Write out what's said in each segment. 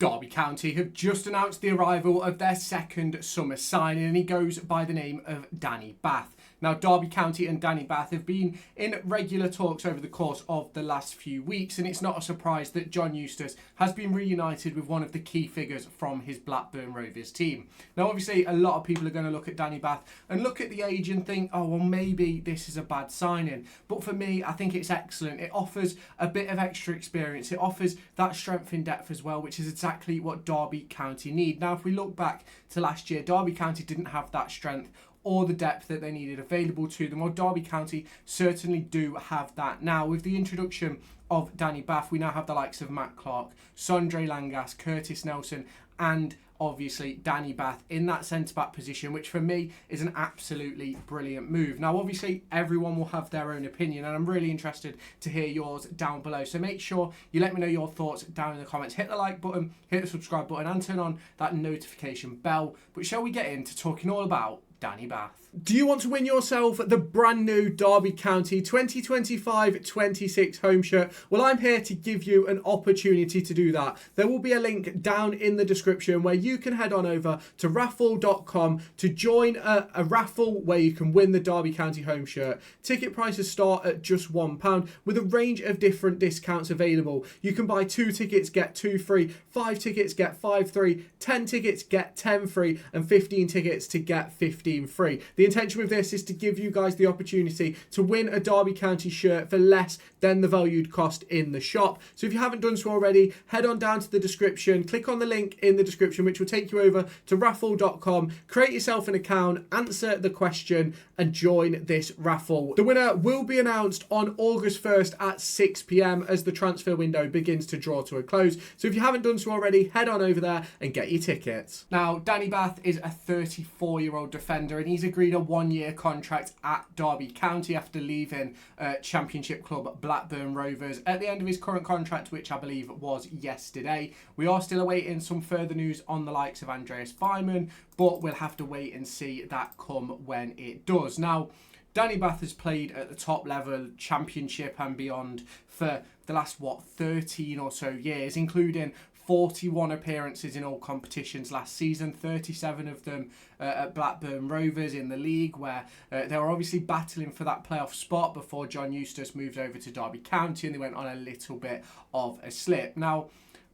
Derby County have just announced the arrival of their second summer signing, and he goes by the name of Danny Batth. Now, Derby County and Danny Batth have been in regular talks over the course of the last few weeks, and it's not a surprise that John Eustace has been reunited with one of the key figures from his Blackburn Rovers team. Now, obviously, a lot of people are going to look at Danny Batth and look at the age and think, oh, well, maybe this is a bad signing. But for me, I think it's excellent. It offers a bit of extra experience. It offers that strength in depth as well, which is exactly what Derby County need. Now, if we look back to last year, Derby County didn't have that strength or the depth that they needed available to them. Well, Derby County certainly do have that now. With the introduction of Danny Batth, we now have the likes of Matt Clark, Sondre Langas, Curtis Nelson, and obviously Danny Batth in that centre-back position, which for me is an absolutely brilliant move. Now, obviously, everyone will have their own opinion, and I'm really interested to hear yours down below. So make sure you let me know your thoughts down in the comments. Hit the like button, hit the subscribe button, and turn on that notification bell. But shall we get into talking all about Danny Batth? Do you want to win yourself the brand new Derby County 2025-26 home shirt? Well, I'm here to give you an opportunity to do that. There will be a link down in the description where you can head on over to raffle.com to join a raffle where you can win the Derby County home shirt. Ticket prices start at just £1 with a range of different discounts available. You can buy 2 tickets, get 2 free, 5 tickets, get 5 free, 10 tickets, get 10 free, and 15 tickets to get 15 free. The intention with this is to give you guys the opportunity to win a Derby County shirt for less than the valued cost in the shop. So if you haven't done so already, head on down to the description, click on the link in the description, which will take you over to raffle.com, create yourself an account, answer the question, and join this raffle. The winner will be announced on August 1st at 6 p.m. as the transfer window begins to draw to a close. So if you haven't done so already, head on over there and get your tickets. Now, Danny Batth is a 34-year-old defender, and he's agreed a one-year contract at Derby County after leaving Championship club Blackburn Rovers at the end of his current contract, which I believe was yesterday. We are still awaiting some further news on the likes of Andreas Weimann, but we'll have to wait and see that come when it does. Now, Danny Batth has played at the top level, Championship and beyond, for the last, 13 or so years, including 41 appearances in all competitions last season, 37 of them at Blackburn Rovers in the league, where they were obviously battling for that playoff spot before John Eustace moved over to Derby County and they went on a little bit of a slip. Now,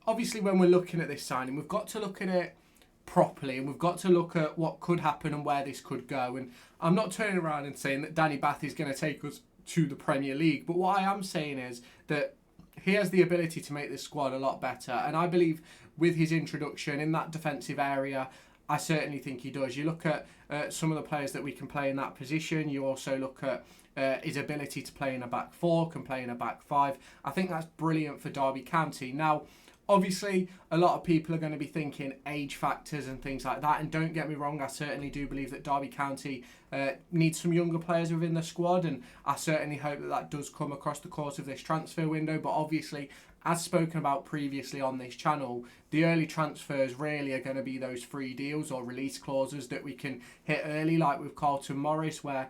obviously, when we're looking at this signing, we've got to look at it properly, and we've got to look at what could happen and where this could go. And I'm not turning around and saying that Danny Batth is going to take us to the Premier League, but what I am saying is that he has the ability to make this squad a lot better, and I believe with his introduction in that defensive area, I certainly think he does. You look at some of the players that we can play in that position. You also look at his ability to play in a back four, can play in a back five. I think that's brilliant for Derby County. Now, obviously, a lot of people are going to be thinking age factors and things like that. And don't get me wrong, I certainly do believe that Derby County needs some younger players within the squad. And I certainly hope that that does come across the course of this transfer window. But obviously, as spoken about previously on this channel, the early transfers really are going to be those free deals or release clauses that we can hit early, like with Carlton Morris, where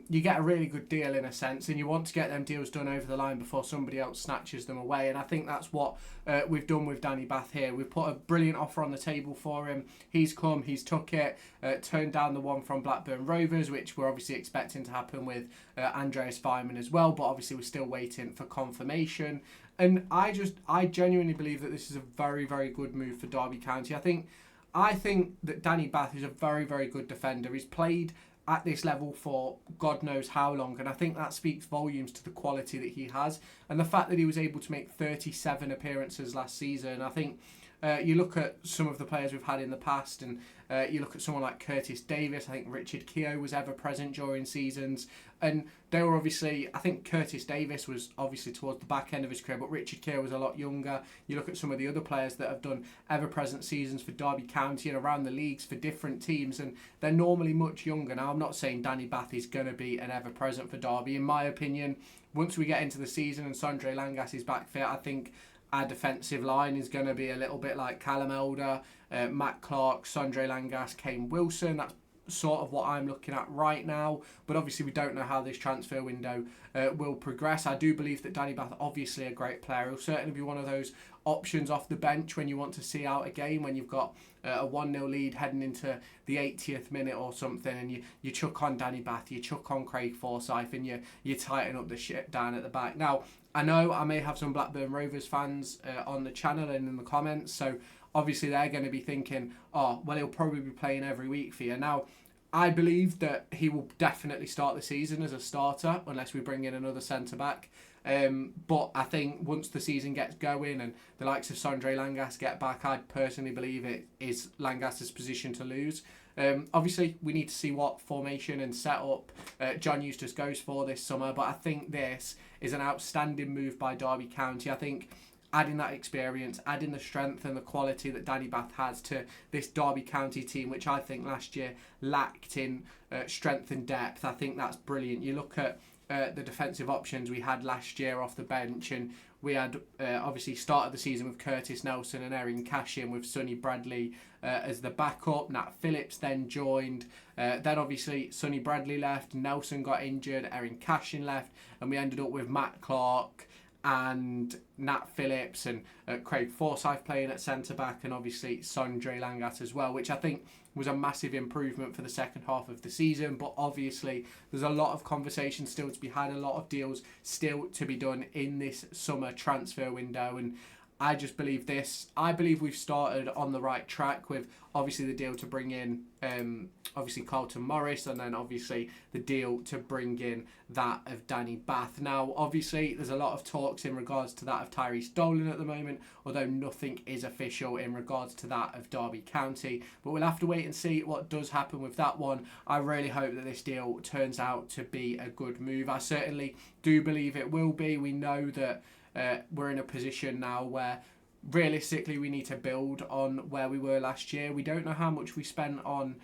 you get a really good deal in a sense, and you want to get them deals done over the line before somebody else snatches them away. And I think that's what we've done with Danny Batth here. We've put a brilliant offer on the table for him. He's come, he's took it, turned down the one from Blackburn Rovers, which we're obviously expecting to happen with Andreas Weimann as well, but obviously we're still waiting for confirmation. And I genuinely believe that this is a very, very good move for Derby County. I think that Danny Batth is a very, very good defender. He's played at this level for God knows how long, and I think that speaks volumes to the quality that he has and the fact that he was able to make 37 appearances last season. I think you look at some of the players we've had in the past, and you look at someone like Curtis Davis. I think Richard Keogh was ever present during seasons, and they were obviously, I think Curtis Davis was obviously towards the back end of his career, but Richard Keogh was a lot younger. You look at some of the other players that have done ever-present seasons for Derby County and around the leagues for different teams, and they're normally much younger. Now, I'm not saying Danny Batth is going to be an ever-present for Derby. In my opinion, once we get into the season and Sondre Langas is back fit, I think our defensive line is going to be a little bit like Callum Elder, Matt Clark, Sondre Langas, Kane Wilson. That's sort of what I'm looking at right now, but obviously we don't know how this transfer window will progress. I do believe that Danny Batth, obviously a great player, will certainly be one of those options off the bench when you want to see out a game, when you've got a 1-0 lead heading into the 80th minute or something, and you chuck on Danny Batth, you chuck on Craig Forsyth, and you tighten up the shit down at the back. Now, I know I may have some Blackburn Rovers fans on the channel and in the comments, so obviously they're going to be thinking, oh, well, he'll probably be playing every week for you. Now, I believe that he will definitely start the season as a starter unless we bring in another centre-back. But I think once the season gets going and the likes of Sondre Langas get back, I personally believe it is Langas's position to lose. Obviously, we need to see what formation and setup John Eustace goes for this summer, but I think this is an outstanding move by Derby County. I think adding that experience, adding the strength and the quality that Danny Batth has to this Derby County team, which I think last year lacked in strength and depth. I think that's brilliant. You look at the defensive options we had last year off the bench, and we had obviously started the season with Curtis Nelson and Erin Cashin, with Sonny Bradley as the backup. Nat Phillips then joined. Then obviously Sonny Bradley left, Nelson got injured, Erin Cashin left, and we ended up with Matt Clark and Nat Phillips and Craig Forsyth playing at centre-back, and obviously Sondre Langas as well, which I think was a massive improvement for the second half of the season. But obviously there's a lot of conversation still to be had, a lot of deals still to be done in this summer transfer window, and I just believe this. I believe we've started on the right track with obviously the deal to bring in obviously Carlton Morris, and then obviously the deal to bring in that of Danny Batth. Now, obviously, there's a lot of talks in regards to that of Tyrese Dolan at the moment, although nothing is official in regards to that of Derby County. But we'll have to wait and see what does happen with that one. I really hope that this deal turns out to be a good move. I certainly do believe it will be. We know that we're in a position now where realistically we need to build on where we were last year. We don't know how much we spent on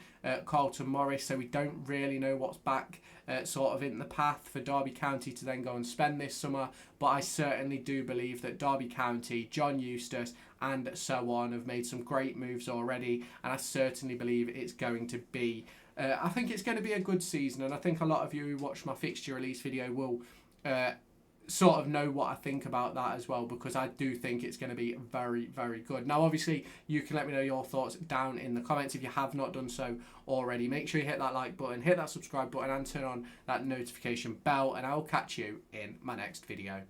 Carlton Morris, so we don't really know what's back sort of in the path for Derby County to then go and spend this summer. But I certainly do believe that Derby County, John Eustace and so on have made some great moves already, and I certainly believe it's going to be I think it's going to be a good season, and I think a lot of you who watched my fixture release video will sort of know what I think about that as well, because I do think it's going to be very, very good. Now, obviously, you can let me know your thoughts down in the comments if you have not done so already. Make sure you hit that like button, hit that subscribe button, and turn on that notification bell, and I'll catch you in my next video.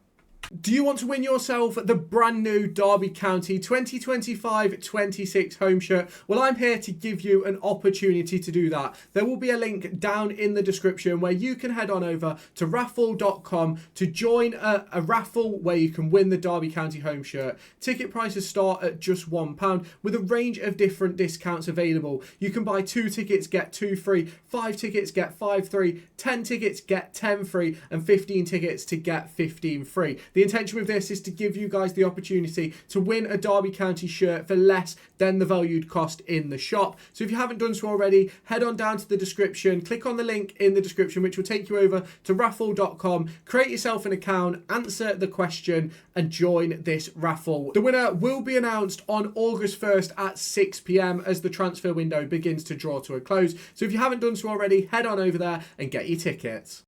Do you want to win yourself the brand new Derby County 2025-26 home shirt? Well, I'm here to give you an opportunity to do that. There will be a link down in the description where you can head on over to raffle.com to join a raffle where you can win the Derby County home shirt. Ticket prices start at just £1 with a range of different discounts available. You can buy 2 tickets, get 2 free, 5 tickets, get 5 free, 10 tickets, get 10 free, and 15 tickets to get 15 free. The intention with this is to give you guys the opportunity to win a Derby County shirt for less than the valued cost in the shop. So if you haven't done so already, head on down to the description, click on the link in the description, which will take you over to raffle.com, create yourself an account, answer the question, and join this raffle. The winner will be announced on August 1st at 6 p.m. as the transfer window begins to draw to a close. So if you haven't done so already, head on over there and get your tickets.